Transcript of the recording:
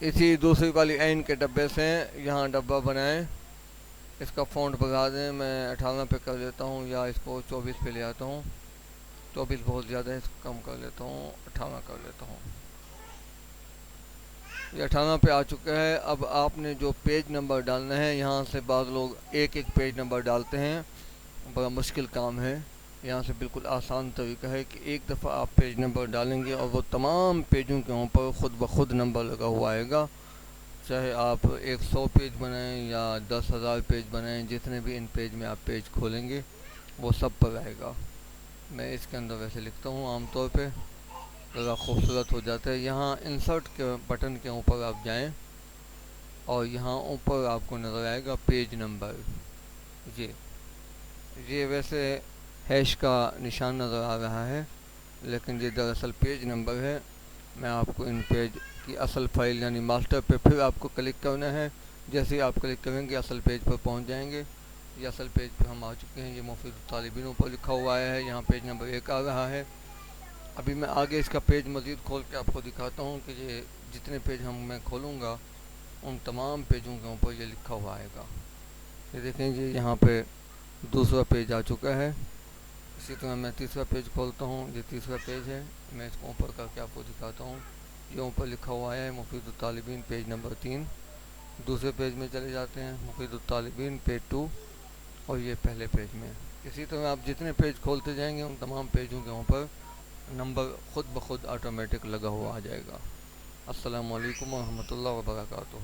اسی دوسری والی این کے ڈبے سے یہاں ڈبہ بنائیں، اس کا فونٹ بڑھا دیں، میں 18 پہ کر دیتا ہوں یا اس کو 24 پہ لے آتا ہوں، 24 بہت زیادہ ہے، اس کو کم کر لیتا ہوں، 18 کر لیتا ہوں۔ یہ 18 پہ آ چکا ہے۔ اب آپ نے جو پیج نمبر ڈالنا ہے، یہاں سے بعض لوگ ایک ایک پیج نمبر ڈالتے ہیں، بڑا مشکل کام ہے۔ یہاں سے بالکل آسان طریقہ ہے کہ ایک دفعہ آپ پیج نمبر ڈالیں گے اور وہ تمام پیجوں کے اوپر خود بخود نمبر لگا ہوا آئے گا، چاہے آپ 100 پیج بنائیں یا 10,000 پیج بنائیں، جتنے بھی ان پیج میں آپ پیج کھولیں گے وہ سب پر آئے گا۔ میں اس کے اندر ویسے لکھتا ہوں عام طور پہ، ذرا خوبصورت ہو جاتا ہے۔ یہاں انسرٹ کے بٹن کے اوپر آپ جائیں اور یہاں اوپر آپ کو نظر آئے گا پیج نمبر، یہ ویسے ہیش کا نشان نظر آ رہا ہے، لیکن یہ دراصل پیج نمبر ہے۔ میں آپ کو ان پیج کی اصل فائل یعنی ماسٹر پہ پھر آپ کو کلک کرنا ہے۔ جیسے ہی آپ کلک کریں گے اصل پیج پر پہنچ جائیں گے۔ یہ اصل پیج پہ ہم آ چکے ہیں، یہ مفید الطالبین پر لکھا ہوا ہے، یہاں پیج نمبر 1 آ رہا ہے۔ ابھی میں آگے اس کا پیج مزید کھول کے آپ کو دکھاتا ہوں کہ یہ جتنے پیج میں کھولوں گا ان تمام پیجوں کے اوپر یہ لکھا ہوا آئے گا۔ یہ دیکھیں جی، یہاں پہ دوسرا پیج آ چکا ہے۔ اسی طرح میں تیسرا پیج کھولتا ہوں، یہ تیسرا پیج ہے، میں اس کو اوپر کر کے آپ کو دکھاتا ہوں۔ یہ اوپر لکھا ہوا ہے مفید الطالبین پیج نمبر 3۔ دوسرے پیج میں چلے جاتے ہیں، مفید الطالبین پیج 2، اور یہ پہلے پیج میں۔ اسی طرح آپ جتنے پیج کھولتے جائیں گے ان تمام پیجوں کے اوپر نمبر خود بخود آٹومیٹک لگا ہوا آ جائے گا۔ السلام علیکم ورحمۃ اللہ وبرکاتہ۔